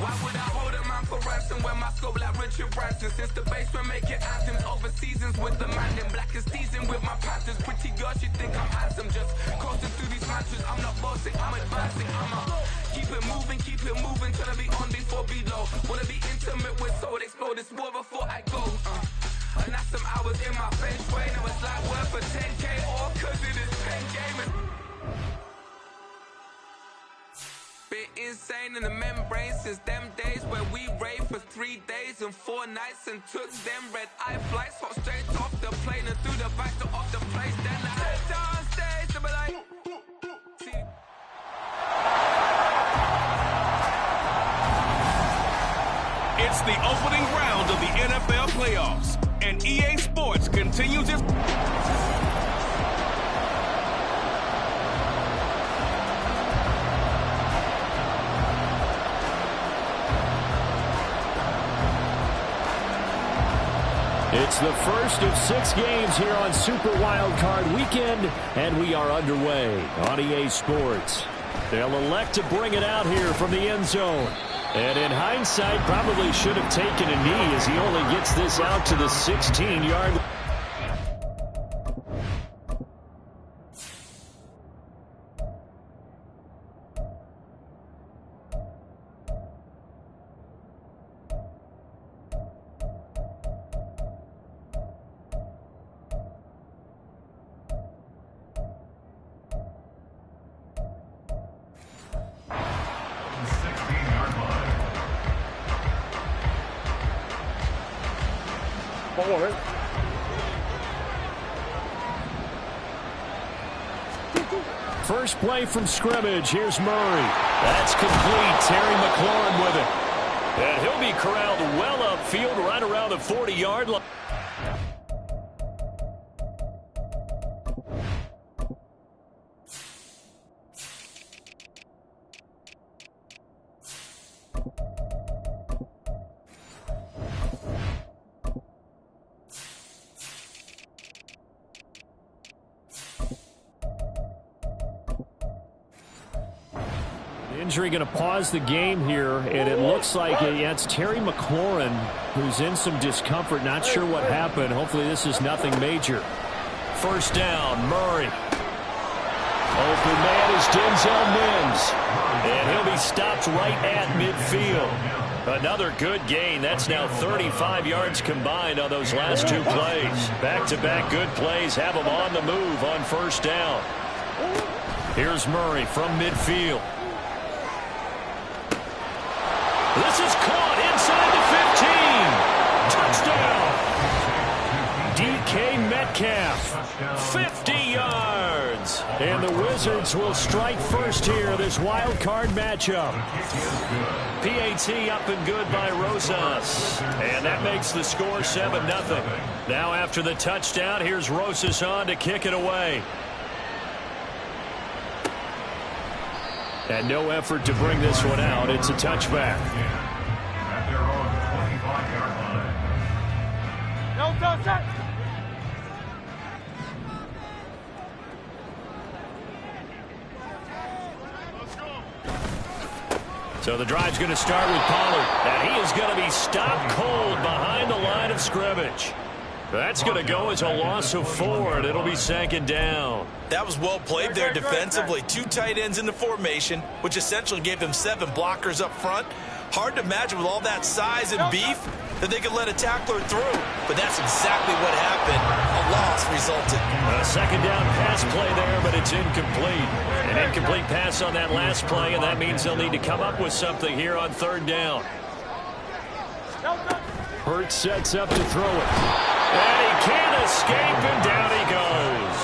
Why would I hold a man for ransom when my scope like Richard Branson? Since the basement making anthems over seasons with the man in black is teasing with my panthers. Pretty girls, you think I'm handsome, just coasting through these mantras. I'm not bossing, I'm advancing. Keep it moving, tryna be on before below. Wanna be intimate with soul, explode this war before I go. And that's some hours in my feng shui. Now it's like worth for 10K, all cause it is pen gaming. Been insane in the membrane since them days where we raved for 3 days and 4 nights and took them red-eye flights, hot straight off the plane and through the back door of the place. Then I head on stage to be like, it's the opening round of the NFL playoffs, and EA Sports continues its... It's the first of 6 games here on Super Wildcard Weekend, and we are underway on EA Sports. They'll elect to bring it out here from the end zone. And in hindsight, probably should have taken a knee as he only gets this out to the 16-yard line. First play from scrimmage. Here's Murray. That's complete. Terry McLaurin with it. And he'll be corralled well upfield right around the 40-yard line. Injury going to pause the game here, and it looks like it's Terry McLaurin who's in some discomfort. Not sure what happened. Hopefully this is nothing major. First down, Murray. Open man is Denzel Mims, and he'll be stopped right at midfield. Another good gain. That's now 35 yards combined on those last 2 plays. Back-to-back good plays have him on the move on first down. Here's Murray from midfield. This is caught inside the 15. Touchdown. DK Metcalf, 50 yards. And the Wizards will strike first here, this wild card matchup. PAT up and good by Rosas. And that makes the score 7-0. Now after the touchdown, here's Rosas on to kick it away. And no effort to bring this one out. It's a touchback. At their own 25-yard line. No touchdown. So the drive's going to start with Pollard. And he is going to be stopped cold behind the line of scrimmage. That's going to go as a loss of 4, and it'll be 2nd down. That was well played there defensively. 2 tight ends in the formation, which essentially gave them 7 blockers up front. Hard to imagine with all that size and beef that they could let a tackler through. But that's exactly what happened. A loss resulted. A 2nd down pass play there, but it's incomplete. An incomplete pass on that last play, and that means they'll need to come up with something here on 3rd down. Hurts sets up to throw it. And he can't escape, and down he goes.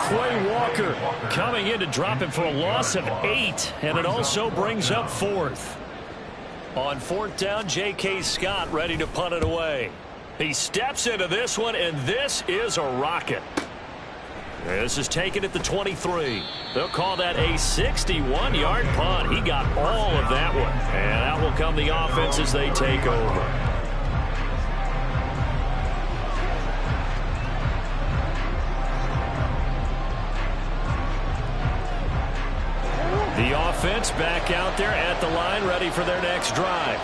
Quay Walker coming in to drop him for a loss of 8, and it also brings up 4th. On 4th down, J.K. Scott ready to punt it away. He steps into this one, and this is a rocket. This is taken at the 23. They'll call that a 61-yard punt. He got all of that one. And out will come the offense as they take over. The offense back out there at the line, ready for their next drive.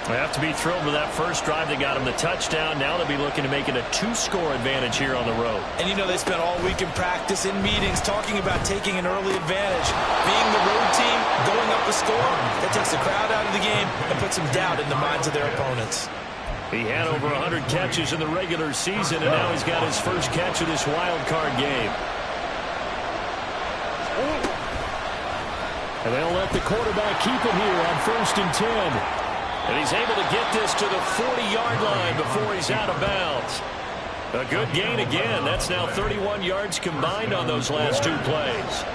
They have to be thrilled with that first drive. They got them the touchdown. Now they'll be looking to make it a 2-score advantage here on the road. And you know they spent all week in practice, in meetings, talking about taking an early advantage. Being the road team, going up a score, that takes the crowd out of the game and puts some doubt in the minds of their opponents. He had over 100 catches in the regular season, and now he's got his first catch of this wild card game. And they'll let the quarterback keep it here on 1st and 10. And he's able to get this to the 40-yard line before he's out of bounds. A good gain again. That's now 31 yards combined on those last 2 plays.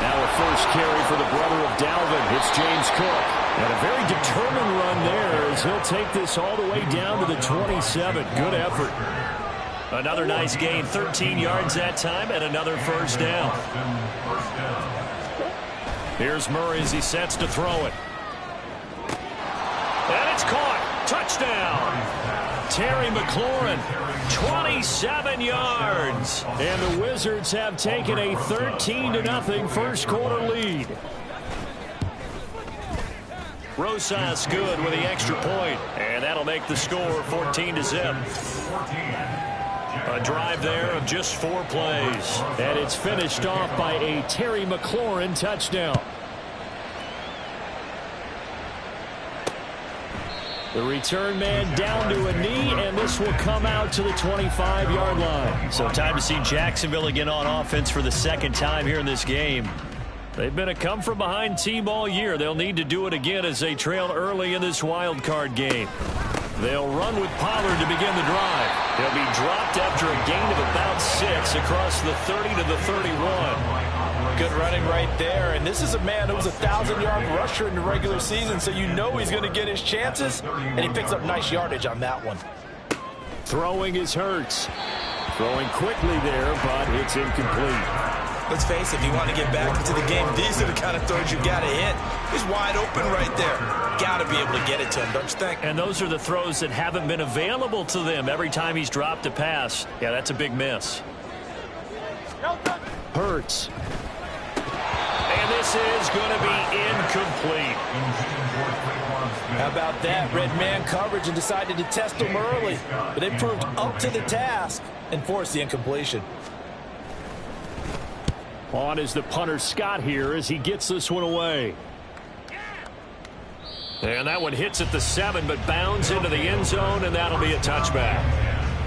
Now a first carry for the brother of Dalvin. It's James Cook. And a very determined run there as he'll take this all the way down to the 27. Good effort. Another nice gain, 13 yards that time, and another first down. Here's Murray as he sets to throw it. And it's caught. Touchdown. Terry McLaurin, 27 yards. And the Wizards have taken a 13-0 first quarter lead. Rosas good with the extra point. And that'll make the score 14-0. A drive there of just 4 plays. And it's finished off by a Terry McLaurin touchdown. The return man down to a knee, and this will come out to the 25-yard line. So time to see Jacksonville again on offense for the second time here in this game. They've been a come-from-behind team all year. They'll need to do it again as they trail early in this wild card game. They'll run with Pollard to begin the drive. He'll be dropped after a gain of about 6 across the 30 to the 31. Good running right there. And this is a man who was a 1,000-yard rusher in the regular season, so you know he's going to get his chances. And he picks up nice yardage on that one. Throwing is Hurts. Throwing quickly there, but it's incomplete. Let's face it, if you want to get back into the game, these are the kind of throws you got to hit. He's wide open right there. Got to be able to get it to him, don't you think? And those are the throws that haven't been available to them every time he's dropped a pass. Yeah, that's a big miss. Hurts. And this is going to be incomplete. How about that? Red man coverage and decided to test him early. But they proved up to the task and forced the incompletion. On is the punter Scott here as he gets this one away. And that one hits at the 7, but bounds into the end zone, and that'll be a touchback.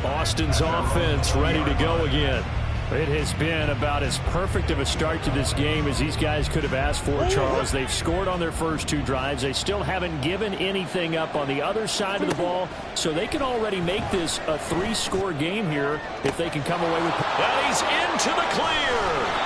Austin's offense ready to go again. It has been about as perfect of a start to this game as these guys could have asked for, Charles. They've scored on their first 2 drives. They still haven't given anything up on the other side of the ball, so they can already make this a 3-score game here if they can come away with. And he's into the clear.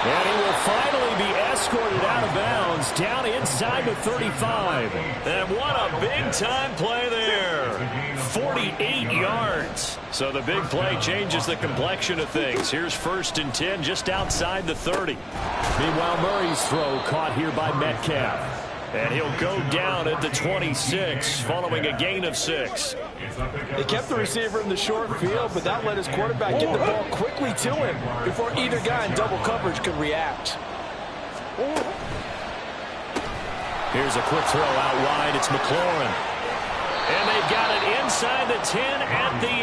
And he will finally be escorted out of bounds down inside the 35. And what a big-time play there. 48 yards. So the big play changes the complexion of things. Here's 1st and 10 just outside the 30. Meanwhile, Murray's throw caught here by Metcalf. And he'll go down at the 26 following a gain of 6. They kept the receiver in the short field, but that let his quarterback get the ball quickly to him before either guy in double coverage could react. Here's a quick throw out wide. It's McLaurin. And they've got it inside the 10 at the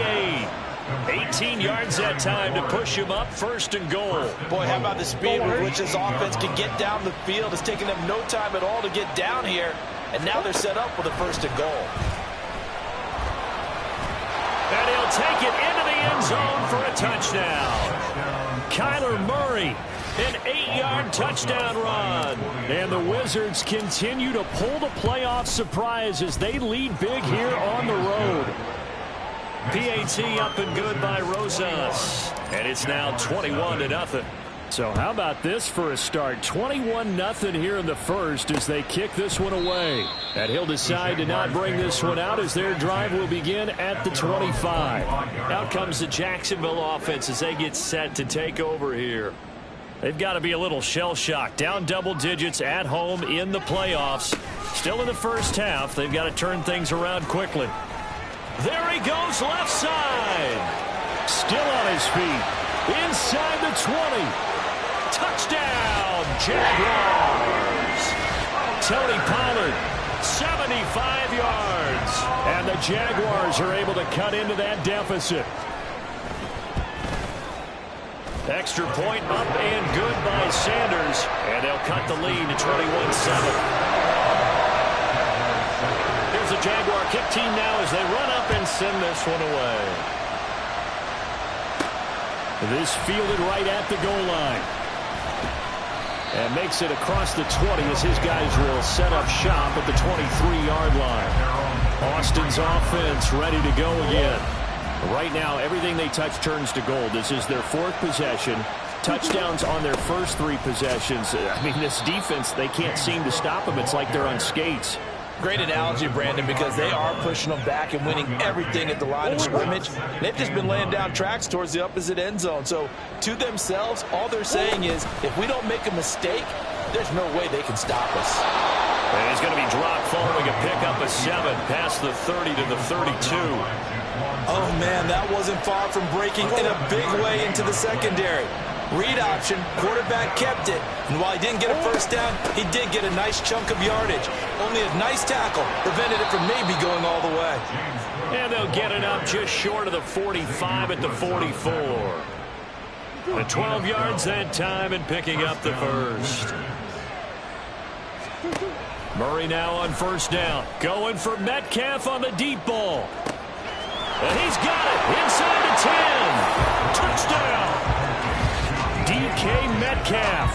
8. 18 yards that time to push him up 1st and goal. Boy, how about the speed with which this offense can get down the field? It's taken them no time at all to get down here. And now they're set up with a 1st and goal. And he'll take it into the end zone for a touchdown. Kyler Murray, an 8-yard touchdown run. And the Wizards continue to pull the playoff surprise as they lead big here on the road. PAT up and good by Rosas. And it's now 21-0. So how about this for a start? 21-0 here in the first as they kick this one away. And he'll decide to not bring this one out as their drive will begin at the 25. Out comes the Jacksonville offense as they get set to take over here. They've got to be a little shell-shocked. Down double digits at home in the playoffs. Still in the first half. They've got to turn things around quickly. There he goes left side. Still on his feet. Inside the 20. Touchdown, Jaguars. Tony Pollard, 75 yards. And the Jaguars are able to cut into that deficit. Extra point up and good by Sanders. And they'll cut the lead to 21-7. Here's the Jaguar kick team now as they run up and send this one away. This fielded right at the goal line. And makes it across the 20 as his guys will set up shop at the 23-yard line. Austin's offense ready to go again. Right now, everything they touch turns to gold. This is their 4th possession. Touchdowns on their first 3 possessions. I mean, this defense, they can't seem to stop them. It's like they're on skates. Great analogy, Brandon, because they are pushing them back and winning everything at the line of scrimmage. They've just been laying down tracks towards the opposite end zone. So, to themselves, all they're saying is, if we don't make a mistake, there's no way they can stop us. And he's going to be dropped following a pickup of 7 past the 30 to the 32. Oh, man, that wasn't far from breaking in a big way into the secondary. Read option, quarterback kept it, and while he didn't get a first down, he did get a nice chunk of yardage. Only a nice tackle prevented it from maybe going all the way. And they'll get it up just short of the 45 at the 44. The 12 yards that time and picking up the first. Murray now on first down, going for Metcalf on the deep ball. And he's got it inside the 10. Touchdown. DK Metcalf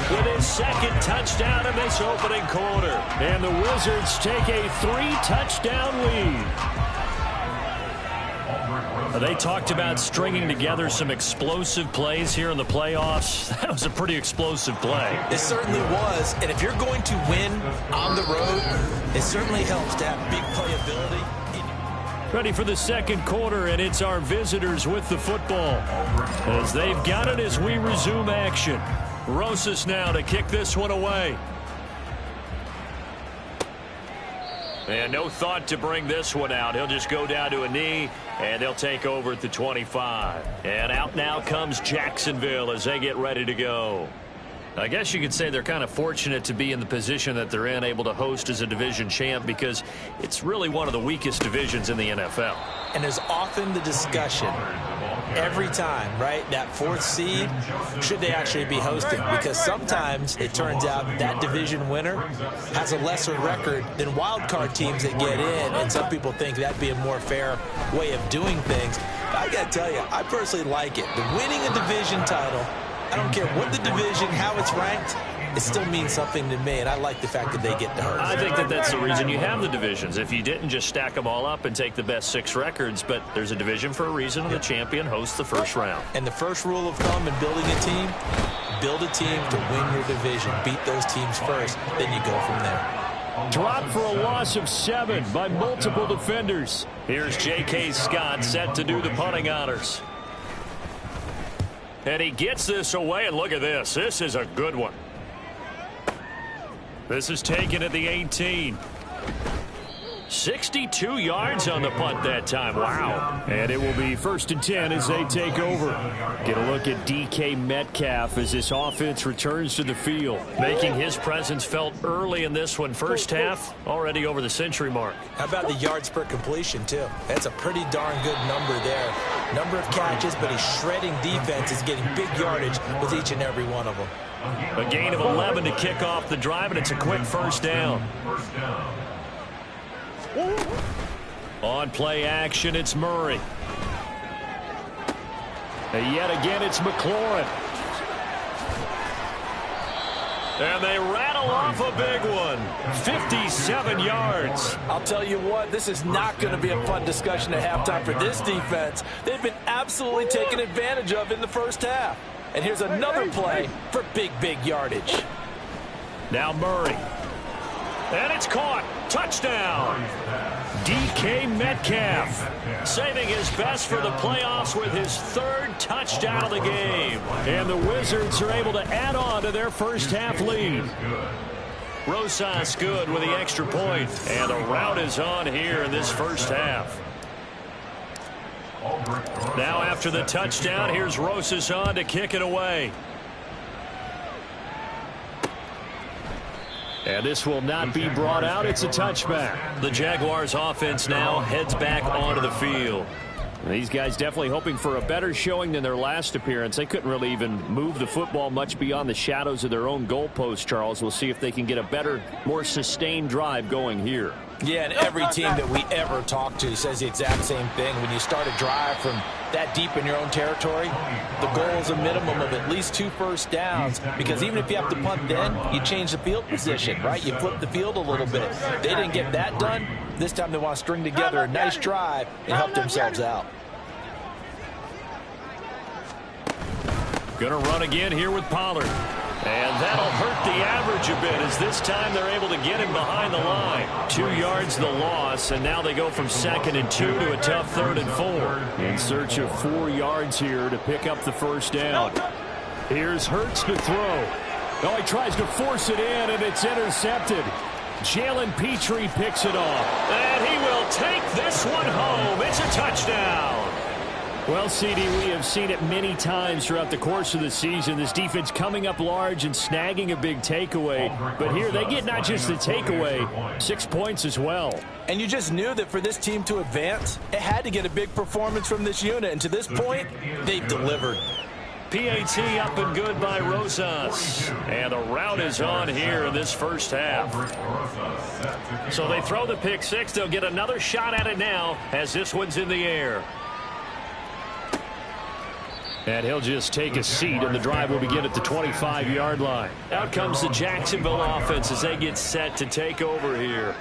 with his 2nd touchdown in this opening quarter. And the Wizards take a 3-touchdown lead. They talked about stringing together some explosive plays here in the playoffs. That was a pretty explosive play. It certainly was. And if you're going to win on the road, it certainly helps to have big playability. Ready for the second quarter, and it's our visitors with the football. As they've got it as we resume action. Rosas now to kick this one away. And no thought to bring this one out. He'll just go down to a knee, and they'll take over at the 25. And out now comes Jacksonville as they get ready to go. I guess you could say they're kind of fortunate to be in the position that they're in, able to host as a division champ, because it's really one of the weakest divisions in the NFL. And there's often the discussion every time, right, that 4th seed, should they actually be hosting? Because sometimes it turns out that division winner has a lesser record than wild card teams that get in, and some people think that'd be a more fair way of doing things. But I got to tell you, I personally like it. The winning a division title, I don't care what the division, how it's ranked, it still means something to me, and I like the fact that they get to host. I think that that's the reason you have the divisions. If you didn't just stack them all up and take the best 6 records, but there's a division for a reason, and the champion hosts the first round. And the first rule of thumb in building a team, build a team to win your division. Beat those teams first, then you go from there. Dropped for a loss of 7 by multiple defenders. Here's J.K. Scott set to do the punting honors. And he gets this away, and look at this. This is a good one. This is taken at the 18. 62 yards on the punt that time. Wow. And it will be 1st and 10 as they take over. Get a look at DK Metcalf as this offense returns to the field, making his presence felt early in this one. First half, already over the century mark. How about the yards per completion, too? That's a pretty darn good number there. Number of catches, but he's shredding defense. He's getting big yardage with each and every one of them. A gain of 11 to kick off the drive, and it's a quick first down. On play action, it's Murray. And yet again, it's McLaurin. And they rattle off a big one. 57 yards. I'll tell you what, this is not going to be a fun discussion at halftime for this defense. They've been absolutely taken advantage of in the first half. And here's another play for big yardage. Now Murray. And it's caught. Touchdown. DK Metcalf saving his best for the playoffs with his 3rd touchdown of the game. And the Wizards are able to add on to their first half lead. Rosas good with the extra point. And the route is on here in this first half. Now after the touchdown, here's Rosas on to kick it away. And this will not be brought out. It's a touchback. The Jaguars offense now heads back onto the field. These guys definitely hoping for a better showing than their last appearance. They couldn't really even move the football much beyond the shadows of their own goalpost, Charles. We'll see if they can get a better, more sustained drive going here. Yeah, and every team that we ever talk to says the exact same thing. When you start a drive from that deep in your own territory, the goal is a minimum of at least 2 first downs, because even if you have to punt then, you change the field position, right? You flip the field a little bit. They didn't get that done. This time they want to string together a nice drive and help themselves out. Going to run again here with Pollard. And that'll hurt the average a bit, as this time they're able to get him behind the line. 2 yards the loss, and now they go from 2nd and 2 to a tough 3rd and 4. In search of 4 yards here to pick up the first down. Here's Hurts to throw. Oh, he tries to force it in, and it's intercepted. Jalen Petrie picks it off. And he will take this one home. It's a touchdown. Well, CD, we have seen it many times throughout the course of the season. This defense coming up large and snagging a big takeaway. But here they get not just the takeaway, 6 points as well. And you just knew that for this team to advance, it had to get a big performance from this unit. And to this point, they've delivered. PAT up and good by Rosas. And the route is on here in this first half. So they throw the pick six. They'll get another shot at it now as this one's in the air. And he'll just take a seat, and the drive will begin at the 25-yard line. Out comes the Jacksonville offense as they get set to take over here.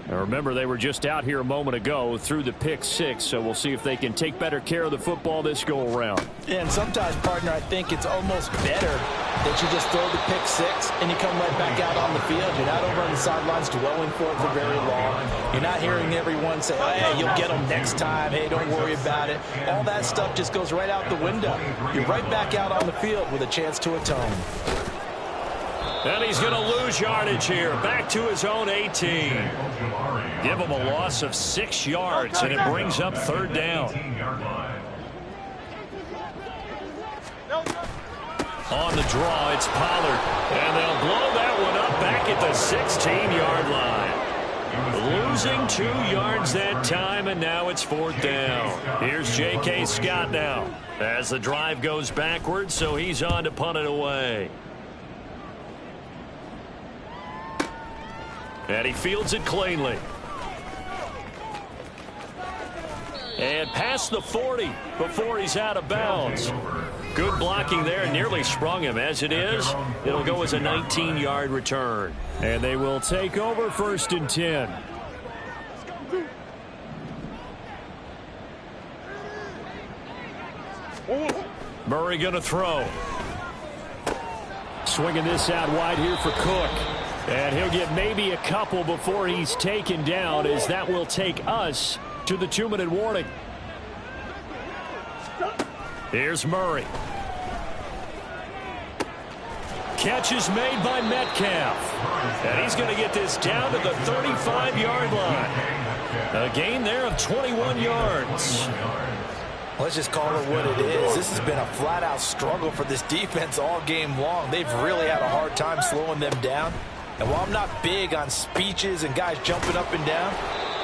Now remember, they were just out here a moment ago through the pick six, so we'll see if they can take better care of the football this go-around. And sometimes, partner, I think it's almost better that you just throw the pick six and you come right back out on the field. You're not over on the sidelines dwelling for it for very long. You're not hearing everyone say, oh, hey, you'll get them next time. Hey, don't worry about it. All that stuff just goes right out the window. You're right back out on the field with a chance to atone. And he's going to lose yardage here. Back to his own 18. Give him a loss of 6 yards, and it brings up 3rd down. On the draw, it's Pollard. And they'll blow that one up back at the 16-yard line. Losing 2 yards that time, and now it's 4th down. Here's J.K. Scott now as the drive goes backwards, so he's on to punt it away. And he fields it cleanly. And past the 40 before he's out of bounds. Good blocking there, nearly sprung him. As it is, it'll go as a 19-yard return. And they will take over 1st and 10. Murray going to throw. Swinging this out wide here for Cook. And he'll get maybe a couple before he's taken down, as that will take us to the 2-minute warning. Here's Murray. Catch is made by Metcalf. And he's going to get this down to the 35-yard line. A gain there of 21 yards. Let's just call it what it is. This has been a flat-out struggle for this defense all game long. They've really had a hard time slowing them down. And while I'm not big on speeches and guys jumping up and down,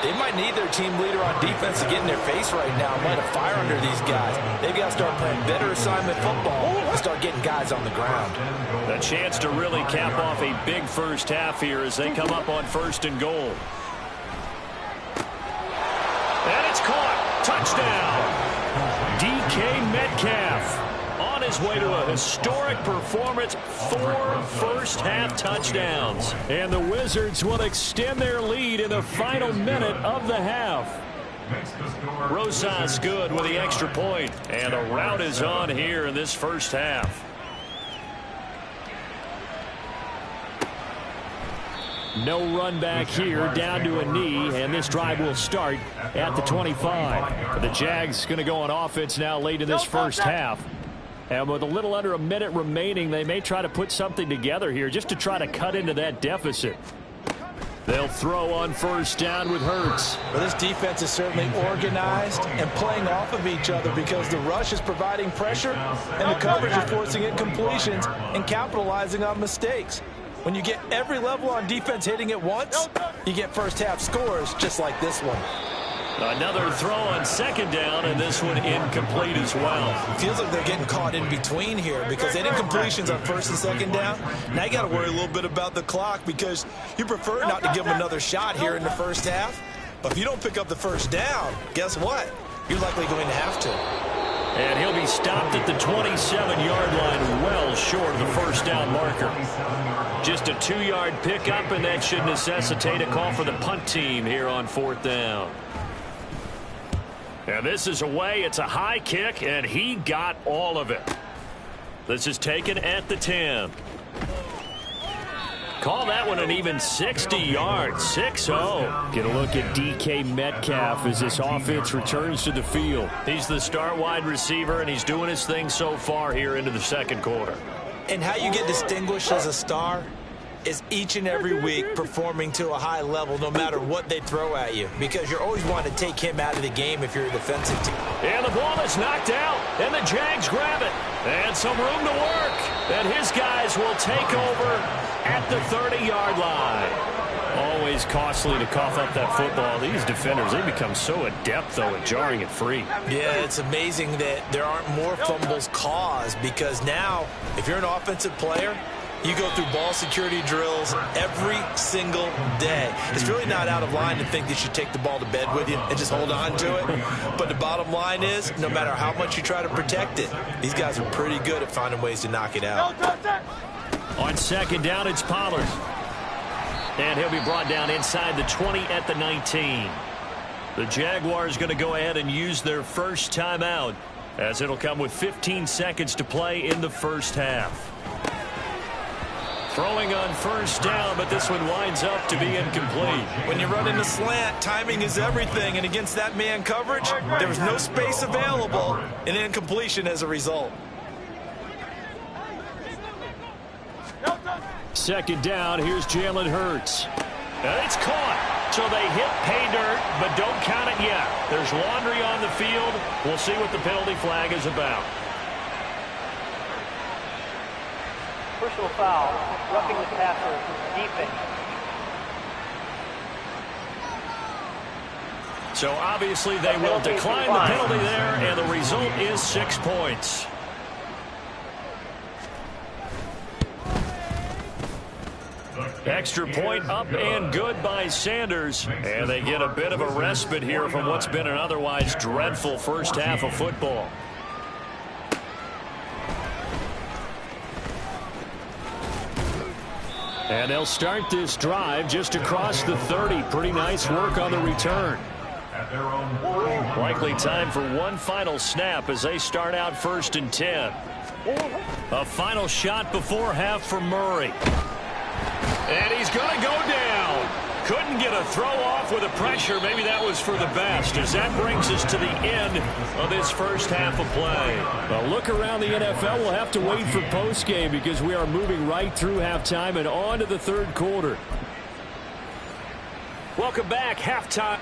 they might need their team leader on defense to get in their face right now and light a fire under these guys. They've got to start playing better assignment football and start getting guys on the ground. A chance to really cap off a big first half here as they come up on 1st and goal. And it's caught. Touchdown. DK Metcalf on his way to a historic performance, 4 first-half touchdowns. And the Wizards will extend their lead in the final minute of the half. Rosas good with the extra point, and the route is on here in this first half. No run back here, down to a knee, and this drive will start at the 25. The Jags going to go on offense now late in this first half. And with a little under a minute remaining, they may try to put something together here just to try to cut into that deficit. They'll throw on first down with Hurts. Well, this defense is certainly organized and playing off of each other because the rush is providing pressure and the coverage is forcing incompletions and capitalizing on mistakes. When you get every level on defense hitting at once, you get first half scores just like this one. Another throw on second down, and this one incomplete as well. Feels like they're getting caught in between here because they didn't completions on first and second down. Now you got to worry a little bit about the clock because you prefer not to give them another shot here in the first half. But if you don't pick up the first down, guess what? You're likely going to have to. And he'll be stopped at the 27-yard line, well short of the first down marker. Just a 2-yard pickup, and that should necessitate a call for the punt team here on fourth down. And this is away. It's a high kick, and he got all of it. This is taken at the 10. Call that one an even 60 yards, 6-0. Get a look at DK Metcalf as this offense returns to the field. He's the star wide receiver, and he's doing his thing so far here into the second quarter. And how you get distinguished as a star is each and every week performing to a high level no matter what they throw at you, because you're always wanting to take him out of the game if you're a defensive team. And the ball is knocked out, and the Jags grab it. And some room to work. And his guys will take over at the 30-yard line. Always costly to cough up that football. These defenders, they become so adept, though, at jarring it free. Yeah, it's amazing that there aren't more fumbles caused, because now, if you're an offensive player, you go through ball security drills every single day. It's really not out of line to think you should take the ball to bed with you and just hold on to it. But the bottom line is, no matter how much you try to protect it, these guys are pretty good at finding ways to knock it out. On second down, it's Pollard. And he'll be brought down inside the 20 at the 19. The Jaguars going to go ahead and use their first timeout, as it'll come with 15 seconds to play in the first half. Throwing on first down, but this one winds up to be incomplete. When you run in the slant, timing is everything, and against that man coverage, there was no space available, and incompletion as a result. Second down, here's Jalen Hurts. And it's caught. So they hit pay dirt, but don't count it yet. There's laundry on the field. We'll see what the penalty flag is about. Personal foul, roughing the passer, defense. So obviously they will decline the penalty there, and the result is 6 points. Extra point up and good by Sanders. And they get a bit of a respite here from what's been an otherwise dreadful first half of football. And they'll start this drive just across the 30. Pretty nice work on the return. Likely time for one final snap as they start out 1st and 10. A final shot before half for Murray. And he's going to go down. Couldn't get a throw off with the pressure. Maybe that was for the best, as that brings us to the end of this first half of play. A look around the NFL. We'll have to wait for postgame because we are moving right through halftime and on to the third quarter. Welcome back. Halftime.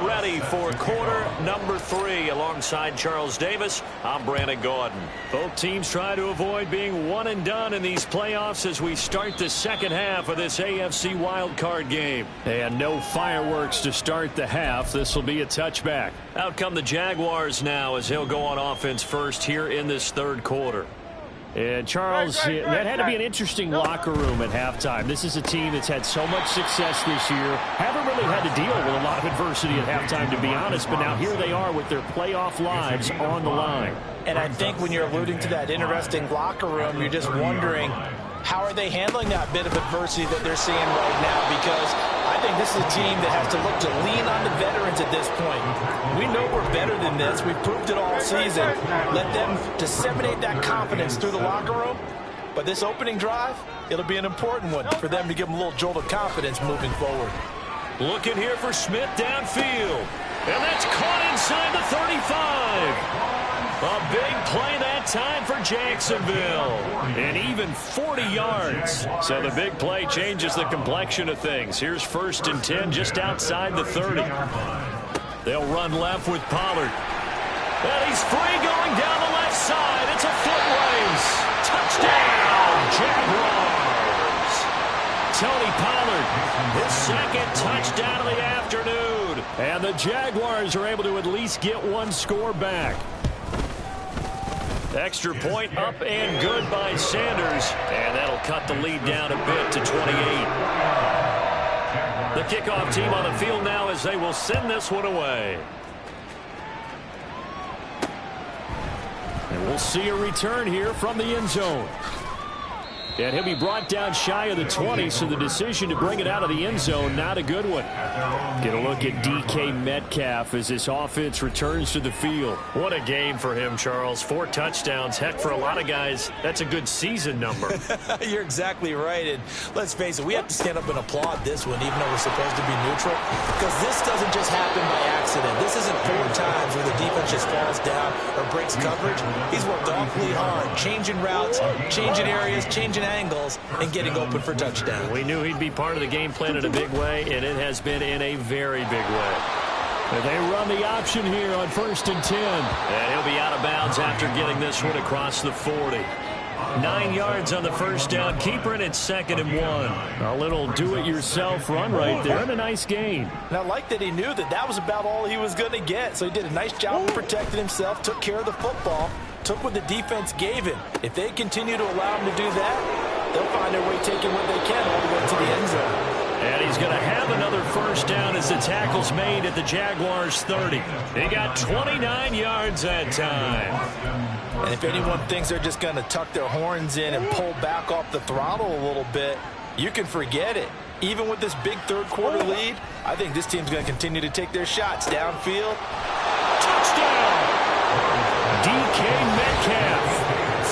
Ready for quarter number 3 alongside Charles Davis. I'm Brandon Gaudin. Both teams try to avoid being one and done in these playoffs as we start the second half of this AFC wildcard game. And no fireworks to start the half. This will be a touchback. Out come the Jaguars now as he'll go on offense first here in this third quarter. And Charles, that had to be an interesting locker room at halftime. This is a team that's had so much success this year. Haven't really had to deal with a lot of adversity at halftime, to be honest. But now here they are with their playoff lives on the line. And I think when you're alluding to that interesting locker room, you're just wondering, how are they handling that bit of adversity that they're seeing right now? Because I think this is a team that has to look to lean on the veterans at this point. We know we're better than this. We've proved it all season. Let them disseminate that confidence through the locker room. But this opening drive, it'll be an important one for them to give them a little jolt of confidence moving forward. Looking here for Smith downfield. And that's caught inside the 35. A big play that time for Jacksonville. And even 40 yards. So the big play changes the complexion of things. Here's 1st and 10 just outside the 30. They'll run left with Pollard. And he's free going down the left side. It's a foot race. Touchdown, Jaguars. Tony Pollard, his 2nd touchdown of the afternoon. And the Jaguars are able to at least get one score back. Extra point up and good by Sanders. And that'll cut the lead down a bit to 28. The kickoff team on the field now as they will send this one away. And we'll see a return here from the end zone. And he'll be brought down shy of the 20, so the decision to bring it out of the end zone, not a good one. Get a look at DK Metcalf as this offense returns to the field. What a game for him, Charles. 4 touchdowns. Heck, for a lot of guys, that's a good season number. You're exactly right. And let's face it, we have to stand up and applaud this one, even though we're supposed to be neutral, because this doesn't just happen by accident. This isn't 4 times where the defense just falls down or breaks coverage. He's worked awfully hard, changing routes, changing areas, changing angles, and getting open for touchdown. We knew he'd be part of the game plan in a big way, and it has been in a very big way. And they run the option here on 1st and 10. And he'll be out of bounds after getting this one across the 40. 9 yards on the first down. Keeper, and it's 2nd and 1. A little do-it-yourself run right there, and a nice gain. And I like that he knew that that was about all he was going to get. So he did a nice job of protecting himself, took care of the football, took what the defense gave him. If they continue to allow him to do that, they'll find their way taking what they can all the way to the end zone. And he's going to have another first down as the tackle's made at the Jaguars' 30. They got 29 yards that time. And if anyone thinks they're just going to tuck their horns in and pull back off the throttle a little bit, you can forget it. Even with this big third-quarter lead, I think this team's going to continue to take their shots downfield. Touchdown! DK Metcalf,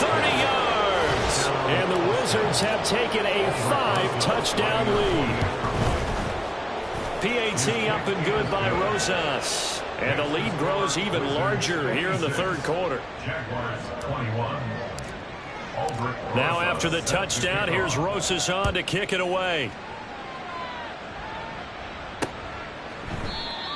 30 yards. And the Wizards have taken a 5-touchdown lead. PAT up and good by Rosas. And the lead grows even larger here in the 3rd quarter. Now after the touchdown, here's Rosas on to kick it away.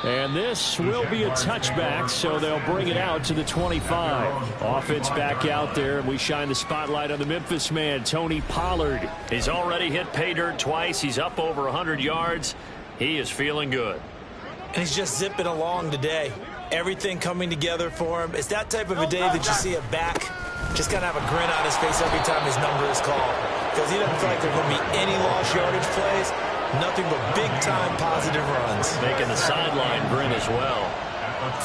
And this will be a touchback, so they'll bring it out to the 25. Offense back out there, and we shine the spotlight on the Memphis man, Tony Pollard. He's already hit pay dirt twice. He's up over 100 yards. He is feeling good. And he's just zipping along today. Everything coming together for him. It's that type of a day that you see a back just kind of have a grin on his face every time his number is called, because he doesn't feel like there's going to be any lost yardage plays. Nothing but big-time positive runs. Making the sideline grin as well.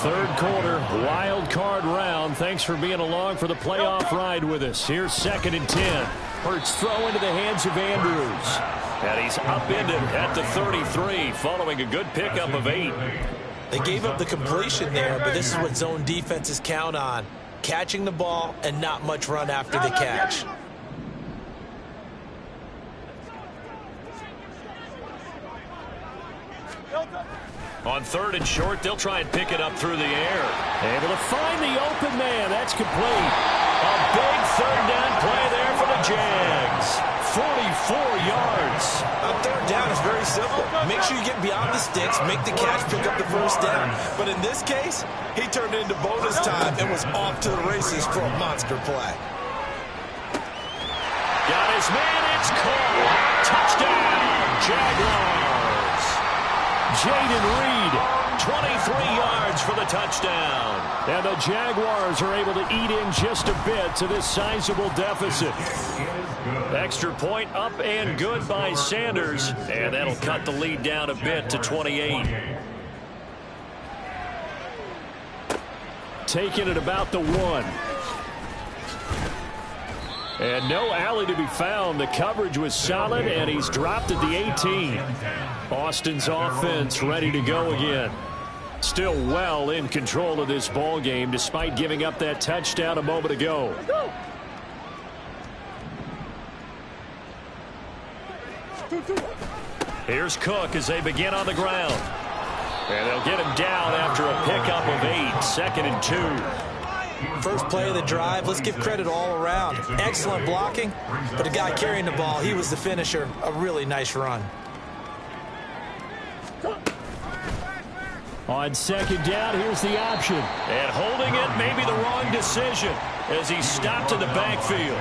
3rd quarter, wild card round. Thanks for being along for the playoff ride with us. Here's 2nd and 10. Hurts throw into the hands of Andrews. And he's upended at the 33 following a good pickup of 8. They gave up the completion there, but this is what zone defenses count on. Catching the ball and not much run after the catch. On 3rd and short, they'll try and pick it up through the air. Able to find the open man. That's complete. A big 3rd down play there for the Jags. 44 yards. On 3rd down, it's very simple. Make sure you get beyond the sticks, make the catch, pick up the first down. But in this case, he turned it into bonus time and was off to the races for a monster play. Got his man. It's caught. Touchdown, Jaguars. Jaden Reed, 23 yards for the touchdown. And the Jaguars are able to eat in just a bit to this sizable deficit. Extra point up and good by Sanders. And that'll cut the lead down a bit to 28. Taking it about the 1. And no alley to be found. The coverage was solid, and he's dropped at the 18. Austin's offense ready to go again. Still well in control of this ball game despite giving up that touchdown a moment ago. Here's Cook as they begin on the ground. And they'll get him down after a pickup of 8. 2nd and 2. First play of the drive, let's give credit all around. Excellent blocking, but the guy carrying the ball, he was the finisher. A really nice run. On 2nd down, here's the option. And holding it may be the wrong decision as he stopped in the backfield.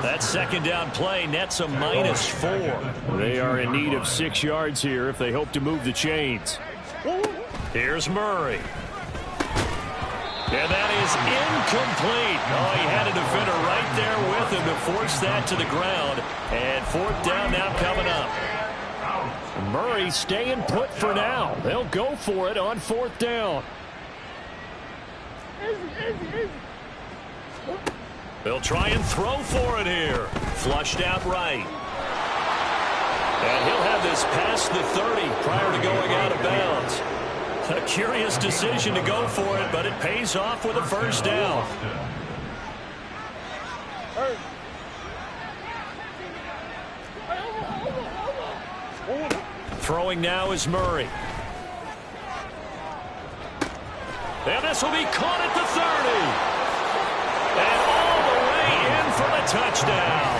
That 2nd down play nets a -4. They are in need of 6 yards here if they hope to move the chains. Here's Murray. And that is incomplete. Oh, he had a defender right there with him to force that to the ground. And 4th down now coming up. Murray staying put for now. They'll go for it on 4th down. They'll try and throw for it here. Flushed out right. And he'll have this past the 30 prior to going out of bounds. A curious decision to go for it, but it pays off with a 1st down. Throwing now is Murray. And this will be caught at the 30. And all the way in for the touchdown.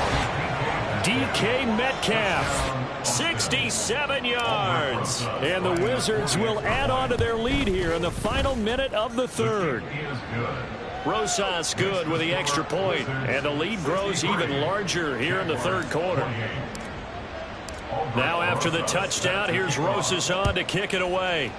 DK Metcalf, 67 yards. And the Wizards will add on to their lead here in the final minute of the 3rd. Rosas good with the extra point, and the lead grows even larger here in the 3rd quarter. Now after the touchdown, here's Rosas on to kick it away.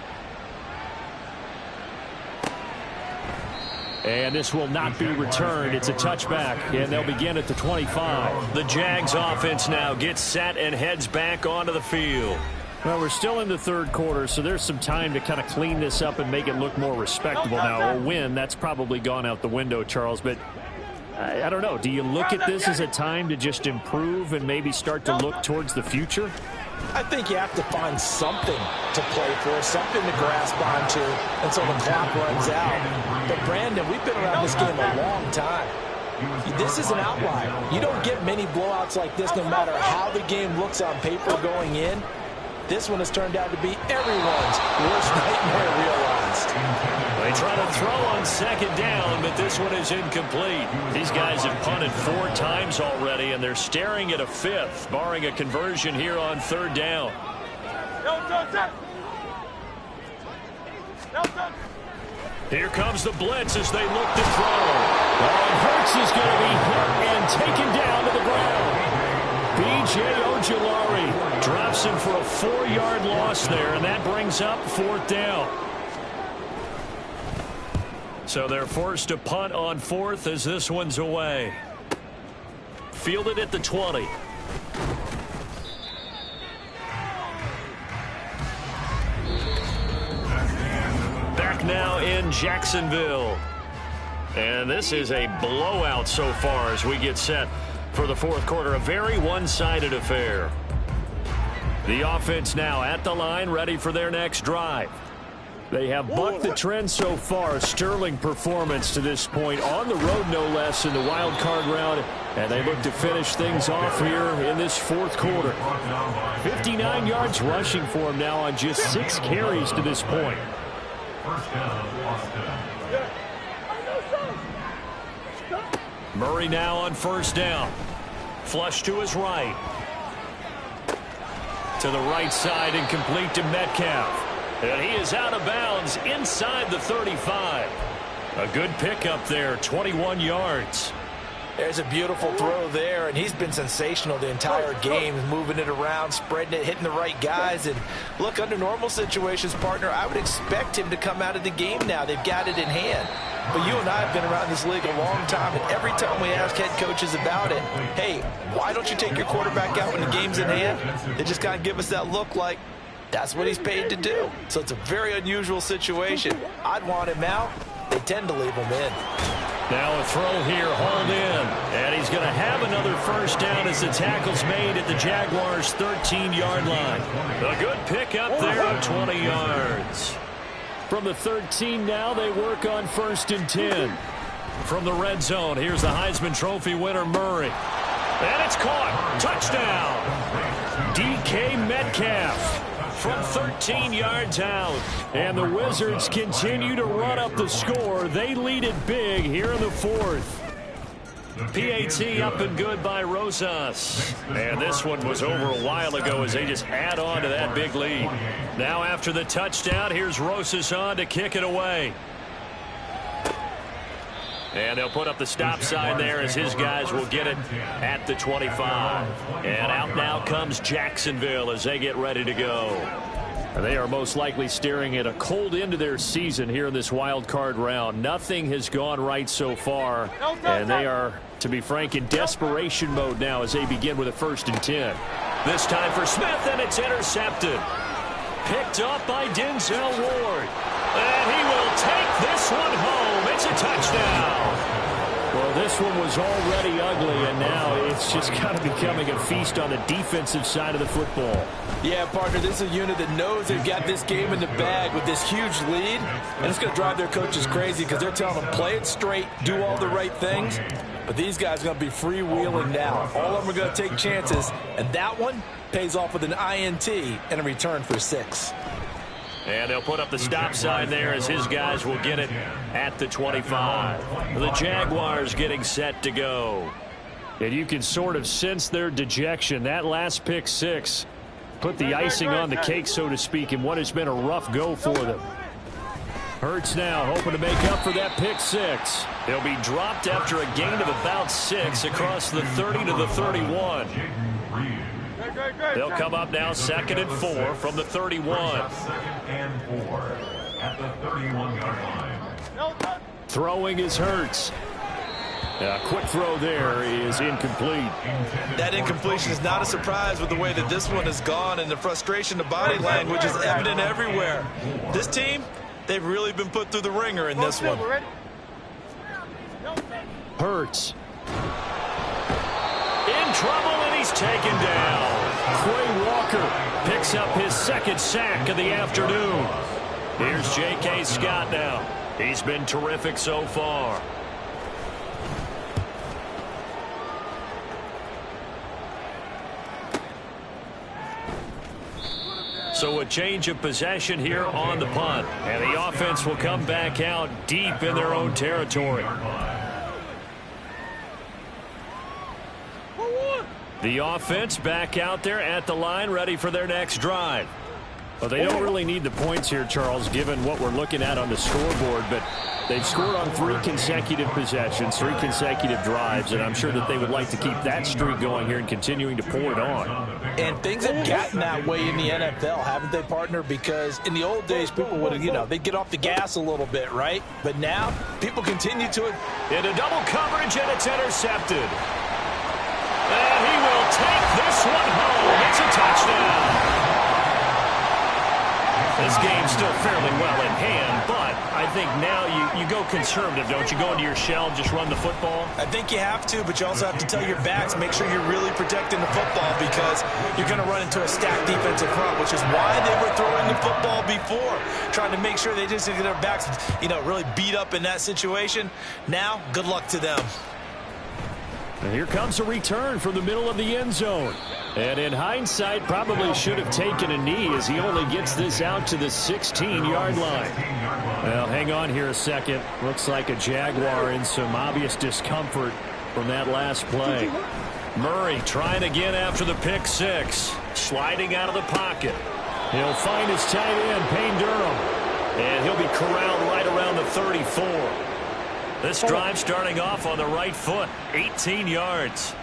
And this will not be returned. It's a touchback, and they'll begin at the 25. The Jags offense now gets set and heads back onto the field. Well, we're still in the 3rd quarter, so there's some time to kind of clean this up and make it look more respectable. Now, a win, that's probably gone out the window, Charles, but I don't know. Do you look at this as a time to just improve and maybe start to look towards the future? I think you have to find something to play for, something to grasp onto until the clock runs out. But, Brandon, we've been around this game a long time. This is an outlier. You don't get many blowouts like this no matter how the game looks on paper going in. This one has turned out to be everyone's worst nightmare realized. They try to throw on 2nd down, but this one is incomplete. These guys have punted 4 times already, and they're staring at a 5th, barring a conversion here on 3rd down. Here comes the blitz as they look to throw. Hurts is going to be hit and taken down to the ground. B.J. Ojulari drops him for a 4-yard loss there, and that brings up 4th down. So they're forced to punt on 4th as this one's away. Fielded at the 20. Back now in Jacksonville. And this is a blowout so far as we get set for the 4th quarter. A very one-sided affair. The offense now at the line, ready for their next drive. They have bucked the trend so far. Sterling performance to this point, on the road no less, in the wild card round, and they look to finish things off here in this 4th quarter. 59 yards rushing for him now on just 6 carries to this point. Murray now on 1st down. Flush to his right. To the right side and complete to Metcalf. And he is out of bounds inside the 35. A good pickup there, 21 yards. There's a beautiful throw there, and he's been sensational the entire game, moving it around, spreading it, hitting the right guys. And look, under normal situations, partner, I would expect him to come out of the game now. They've got it in hand. but you and I have been around this league a long time, and every time we ask head coaches about it, hey, why don't you take your quarterback out when the game's in hand? They just kind of give us that look like that's what he's paid to do. So it's a very unusual situation. I'd want him out. They tend to leave him in. Now a throw here, hauled in. And he's going to have another first down as the tackle's made at the Jaguars' 13-yard line. A good pick up there of 20 yards. From the 13 now, they work on 1st and 10. From the red zone, here's the Heisman Trophy winner, Murray. And it's caught. Touchdown. DK Metcalf from 13 yards out. And the Wizards continue to run up the score. They lead it big here in the 4th. PAT up and good by Rosas. And this one was over a while ago as they just add on to that big lead. Now after the touchdown, here's Rosas on to kick it away. And they'll put up the stop sign there as his guys will get it at the 25. And out now comes Jacksonville as they get ready to go. And they are most likely staring at a cold end to their season here in this wild card round. Nothing has gone right so far. And they are, to be frank, in desperation mode now as they begin with a 1st and 10. This time for Smith, and it's intercepted. Picked up by Denzel Ward. And he will take this one home. It's a touchdown. Well, this one was already ugly, and now it's just kind of becoming a feast on the defensive side of the football. Yeah, partner, this is a unit that knows they've got this game in the bag with this huge lead, and it's going to drive their coaches crazy because they're telling them, play it straight, do all the right things. But these guys are going to be freewheeling now. All of them are going to take chances, and that one pays off with an INT and a return for 6. And they'll put up the stop sign there as his guys will get it at the 25. The Jaguars getting set to go. And you can sort of sense their dejection. That last pick 6 put the icing on the cake, so to speak, in what has been a rough go for them. Hurts now hoping to make up for that pick 6. They'll be dropped after a gain of about 6 across the 30 to the 31. They'll come up now 2nd and 4 from the 31. 2nd and 4 at the 31-yard line. Throwing is Hurts. A quick throw there is incomplete. That incompletion is not a surprise with the way that this one has gone, and the frustration, the body language is evident everywhere. This team, they've really been put through the ringer in this one. Hurts. In trouble, and he's taken down. Quay Walker picks up his 2nd sack of the afternoon. Here's J.K. Scott now. He's been terrific so far. So a change of possession here on the punt. And the offense will come back out deep in their own territory. The offense back out there at the line, ready for their next drive. Well, they don't really need the points here, Charles, given what we're looking at on the scoreboard, but they've scored on 3 consecutive possessions, 3 consecutive drives, and I'm sure that they would like to keep that streak going here and continuing to pour it on. And things have gotten that way in the NFL, haven't they, partner? Because in the old days, people would have, they'd get off the gas a little bit, right? But now, people continue to. Into double coverage, and it's intercepted. And he will take this one home. It's a touchdown. This game's still fairly well in hand, but I think now you go conservative, don't you? Go into your shell and just run the football? I think you have to, but you also have to tell your backs, make sure you're really protecting the football because you're going to run into a stacked defensive front, which is why they were throwing the football before, trying to make sure they just get their backs, really beat up in that situation. Now, good luck to them. And here comes a return from the middle of the end zone. And in hindsight, probably should have taken a knee as he only gets this out to the 16-yard line. Well, hang on here a second. Looks like a Jaguar in some obvious discomfort from that last play. Murray trying again after the pick 6. Sliding out of the pocket. He'll find his tight end, Payne Durham. And he'll be corralled right around the 34. This drive starting off on the right foot, 18 yards.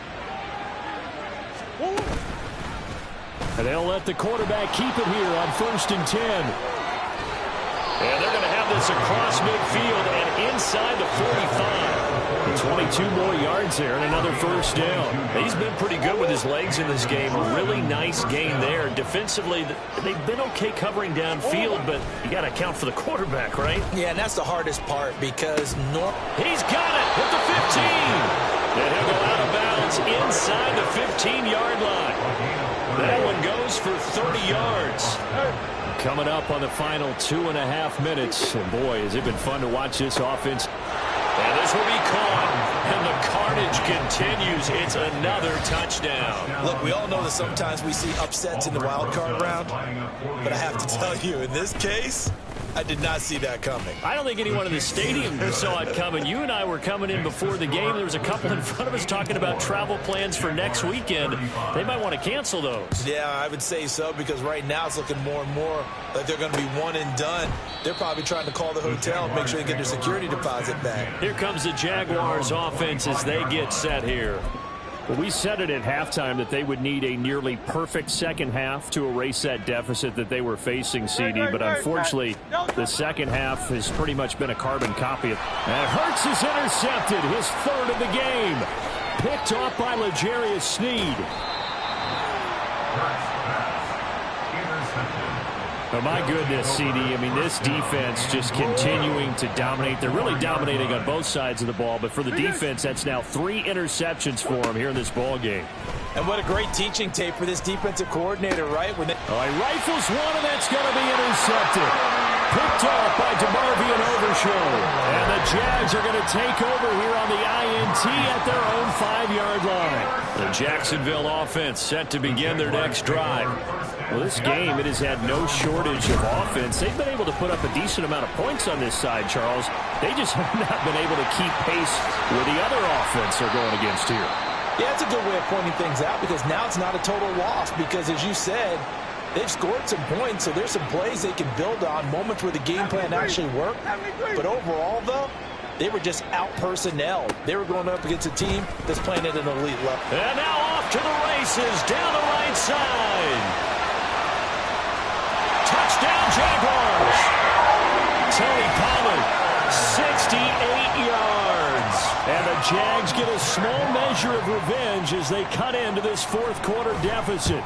And they'll let the quarterback keep it here on 1st and 10. And they're going to have this across midfield and inside 22 more yards there and another first down. He's been pretty good with his legs in this game. A really nice gain there. Defensively, they've been okay covering downfield, but you got to account for the quarterback, right? Yeah, and that's the hardest part because he's got it at the 15. And he'll go out of bounds inside the 15-yard line. That one goes for 30 yards. Coming up on the final 2.5 minutes. And boy, has it been fun to watch this offense. And this will be caught. And the carnage continues. It's another touchdown. Look, we all know that sometimes we see upsets in the wild card round. But I have to tell you, in this case, I did not see that coming. I don't think anyone in the stadium saw it coming. You and I were coming in before the game. There was a couple in front of us talking about travel plans for next weekend. They might want to cancel those. Yeah, I would say so, because right now it's looking more and more like they're going to be one and done. They're probably trying to call the hotel and make sure they get their security deposit back. Here comes the Jaguars offense as they get set here. Well, we said it at halftime that they would need a nearly perfect second half to erase that deficit that they were facing, CD. But unfortunately, the second half has pretty much been a carbon copy. And Hurts is intercepted, his third of the game. Picked off by L'Jarius Sneed. Oh, my goodness, CD. I mean, this defense just continuing to dominate. They're really dominating on both sides of the ball. But for the defense, that's now 3 interceptions for them here in this ball game. And what a great teaching tape for this defensive coordinator, right? When he rifles one, and that's going to be intercepted. Picked off by DeMarvion Overshow. And the Jags are going to take over here on the INT at their own 5-yard line. The Jacksonville offense set to begin their next drive. Well, this game, it has had no shortage of offense. They've been able to put up a decent amount of points on this side, Charles. They just have not been able to keep pace with the other offense they're going against here. Yeah, it's a good way of pointing things out, because now it's not a total loss, because as you said, they've scored some points, so there's some plays they can build on, moments where the game plan actually worked. But overall, though, they were just out-personnel. They were going up against a team that's playing at an elite level. And now off to the races down the right side. Touchdown, Jaguars. Tony Pollard, 68 yards. And the Jags get a small measure of revenge as they cut into this fourth-quarter deficit.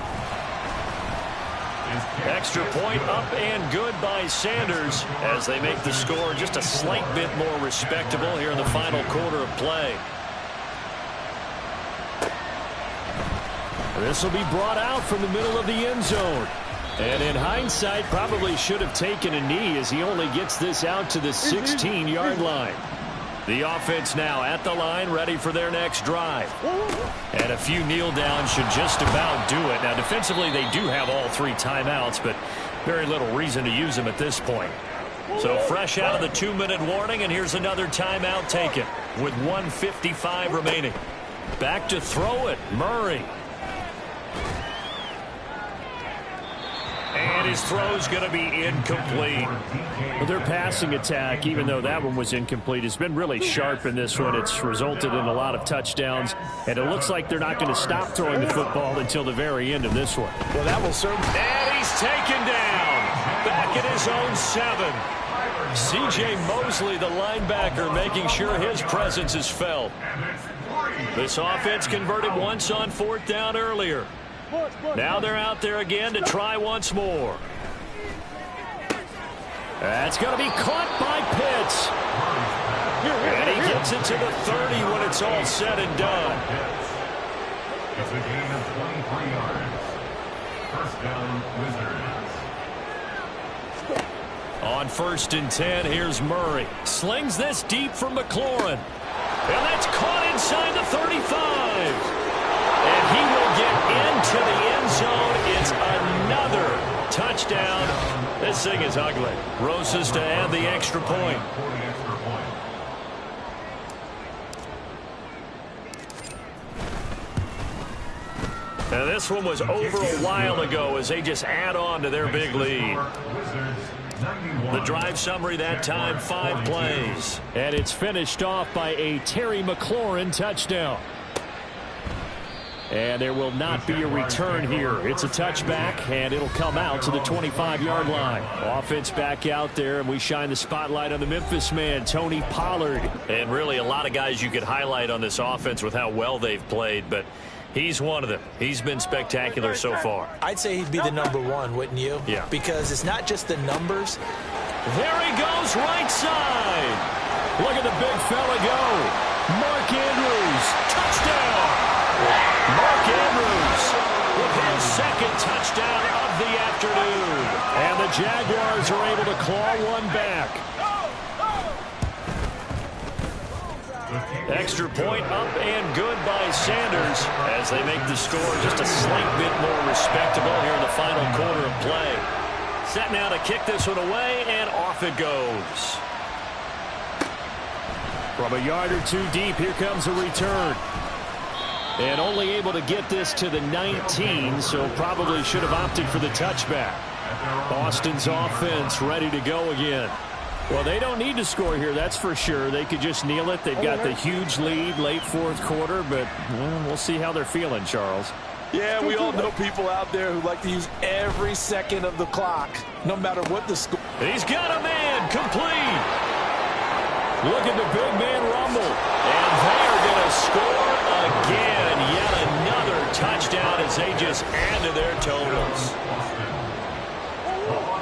Extra point up and good by Sanders as they make the score just a slight bit more respectable here in the final quarter of play. This will be brought out from the middle of the end zone. And in hindsight, probably should have taken a knee as he only gets this out to the 16-yard line. The offense now at the line, ready for their next drive. And a few kneel downs should just about do it. Now, defensively, they do have all 3 timeouts, but very little reason to use them at this point. So fresh out of the 2-minute warning, and here's another timeout taken with 1:55 remaining. Back to throw it, Murray. And his throw's going to be incomplete. Well, their passing attack, even though that one was incomplete, has been really sharp in this one. It's resulted in a lot of touchdowns, and it looks like they're not going to stop throwing the football until the very end of this one. Well, that will serve. And he's taken down. Back at his own 7. C.J. Mosley, the linebacker, making sure his presence is felt. This offense converted once on 4th down earlier. Now they're out there again to try once more. That's going to be caught by Pitts. And he gets it to the 30 when it's all said and done. It's a gain of 23 yards. First down, Wizards. On 1st and 10, here's Murray. Slings this deep for McLaurin. And that's caught inside the 35. And he will get into the end zone. It's another touchdown. This thing is ugly. Rosas to add the extra point. Now this one was over a while ago as they just add on to their big lead. The drive summary that time, 5 plays. And it's finished off by a Terry McLaurin touchdown. And there will not be a return here. It's a touchback, and it'll come out to the 25-yard line. Offense back out there, and we shine the spotlight on the Memphis man, Tony Pollard. And really a lot of guys you could highlight on this offense with how well they've played, but he's one of them. He's been spectacular so far. I'd say he'd be the number one, wouldn't you? Yeah. Because it's not just the numbers. There he goes, right side. Look at the big fella go. Mark Andrews, touchdown. Mark Andrews with his second touchdown of the afternoon. And the Jaguars are able to claw one back. Extra point up and good by Sanders as they make the score just a slight bit more respectable here in the final quarter of play. Set now to kick this one away, and off it goes. From a yard or two deep, here comes a return. And only able to get this to the 19, so probably should have opted for the touchback. Boston's offense ready to go again. Well, they don't need to score here, that's for sure. They could just kneel it. They've got the huge lead late fourth quarter, but we'll see how they're feeling, Charles. Yeah, we all know people out there who like to use every second of the clock, no matter what the score. He's got a man complete. Look at the big man rumble. And they are going to score again. Yet another touchdown as they just add to their totals.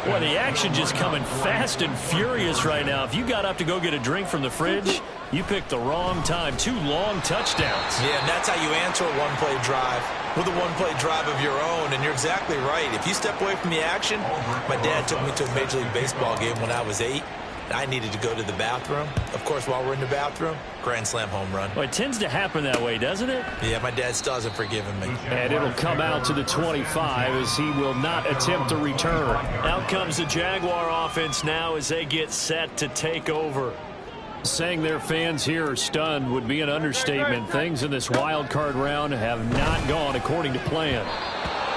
Well, the action just coming fast and furious right now. If you got up to go get a drink from the fridge, you picked the wrong time. 2 long touchdowns. Yeah, and that's how you answer a one-play drive with a one-play drive of your own. And you're exactly right. If you step away from the action, my dad took me to a Major League Baseball game when I was 8. I needed to go to the bathroom. Of course, while we're in the bathroom, grand slam home run. Well, it tends to happen that way, doesn't it? Yeah, my dad still hasn't forgiven me. And it'll come out to the 25 as he will not attempt to return. Out comes the Jaguar offense now as they get set to take over. Saying their fans here are stunned would be an understatement. Things in this wild card round have not gone according to plan.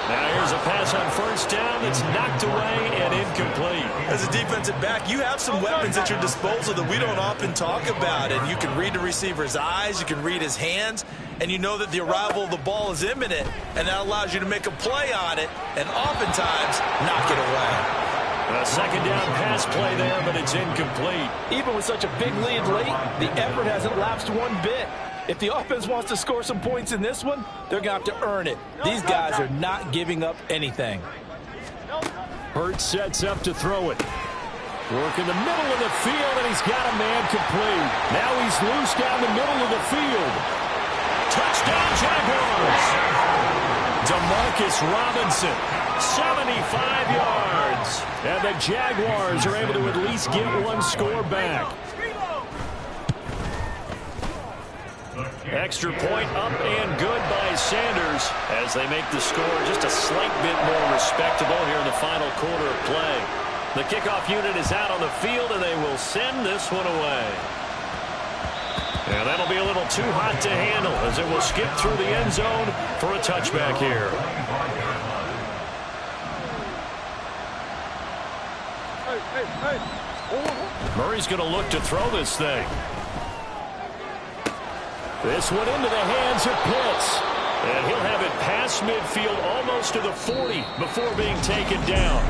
Now here's a pass on first down that's knocked away and incomplete. As a defensive back, you have some weapons at your disposal that we don't often talk about. And you can read the receiver's eyes, you can read his hands, and you know that the arrival of the ball is imminent. And that allows you to make a play on it and oftentimes knock it away. A second down pass play there, but it's incomplete. Even with such a big lead late, the effort hasn't lapsed one bit. If the offense wants to score some points in this one, they're going to have to earn it. These guys are not giving up anything. Hurts sets up to throw it. Work in the middle of the field, and he's got a man complete. Now he's loose down the middle of the field. Touchdown, Jaguars. Demarcus Robinson, 75 yards. And the Jaguars are able to at least get one score back. Extra point up and good by Sanders as they make the score just a slight bit more respectable here in the final quarter of play. The kickoff unit is out on the field, and they will send this one away. And that'll be a little too hot to handle as it will skip through the end zone for a touchback here. Murray's going to look to throw this thing. This one into the hands of Pitts. And he'll have it past midfield almost to the 40 before being taken down.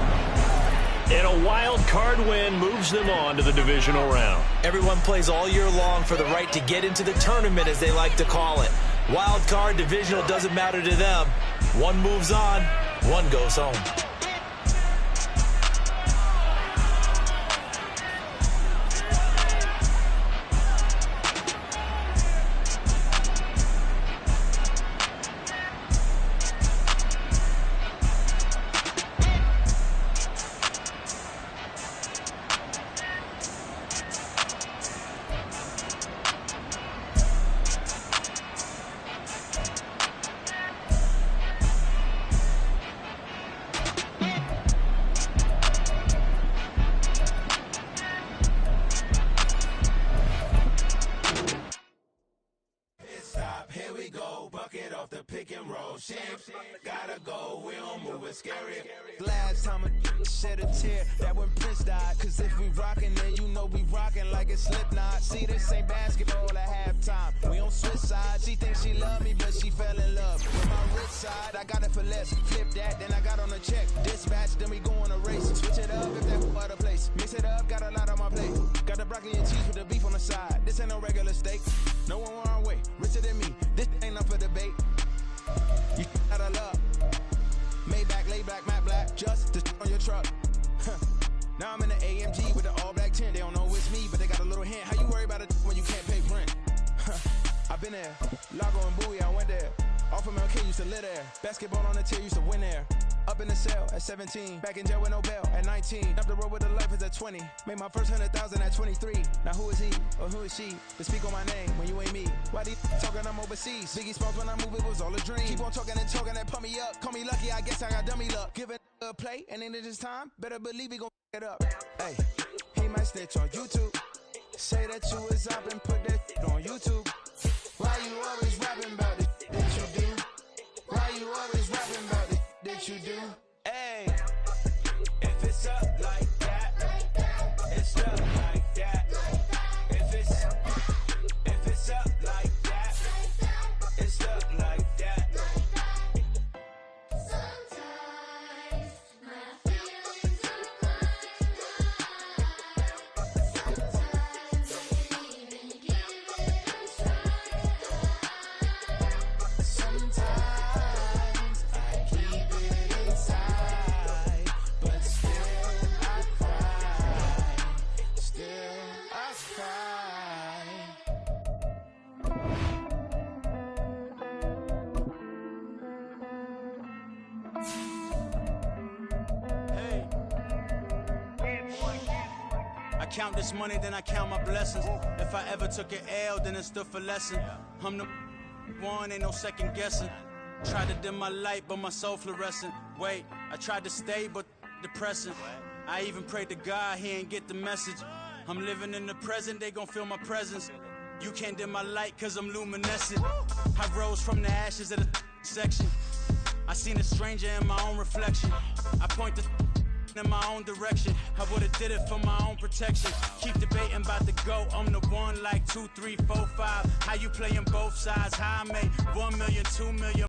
And a wild card win moves them on to the divisional round. Everyone plays all year long for the right to get into the tournament, as they like to call it. Wild card, divisional, doesn't matter to them. One moves on, one goes home. shit. Gotta go, we don't move it scary. Last time a shed a tear, that when Prince died. Cause if we rockin', then you know we rockin' like it's Slipknot. See, this ain't basketball at halftime. We on switch sides. She thinks she love me, but she fell in love with my rich side. I got it for less. Flip that, then I got on a check. Dispatch, then we go on a race. Switch it up if that other place. Mix it up, got a lot on my plate. Got the broccoli and cheese with the beef on the side. This ain't no regular steak. No one wrong way, richer than me. This ain't up for debate. You out of love. Maybach, lay back, matte black, just to on your truck. Now I'm in the AMG with the all black tint. They don't know it's me, but they got a little hint. How you worry about it when you can't pay rent? I've been there. Lago and Bowie, I went there. Off of MLK, used to live there. Basketball on the tier, used to win there. Up in the cell at 17. Back in jail with no bail at 19. Up the road with the life is at 20. Made my first 100,000 at 23. Now who is he or who is she to speak on my name when you ain't me? Why they talking I'm overseas? Biggie Smalls when I move, it was all a dream. Keep on talking and talking and pump me up. Call me lucky, I guess I got dummy luck. Give it a play and then it's time. Better believe we gon' it up. Hey, he might snitch on YouTube. Say that you was up and put that on YouTube. Why you always rapping about it that you do? Why you always rapping about it that you do? Hey, if it's up like that, it's up like that. If it's up like that, it's up like that. Sometimes my feelings are sometimes I can even give it a try. Sometimes I keep it inside, but still I cry. Still I cry. Hey. I count this money, then I count my blessings. If I ever took an L, then it stood for lesson. I'm the one, ain't no second guessing. Tried to dim my light, but my soul fluorescent. Wait, I tried to stay, but depressing. I even prayed to God, he ain't get the message. I'm living in the present, they gon' feel my presence. You can't dim my light, cause I'm luminescent. I rose from the ashes of the section. I seen a stranger in my own reflection. I point the in my own direction. I would've did it for my own protection. Keep debating about the GOAT. I'm the one like 2, 3, 4, 5. How you playing both sides? How I made 1 million, 2 million.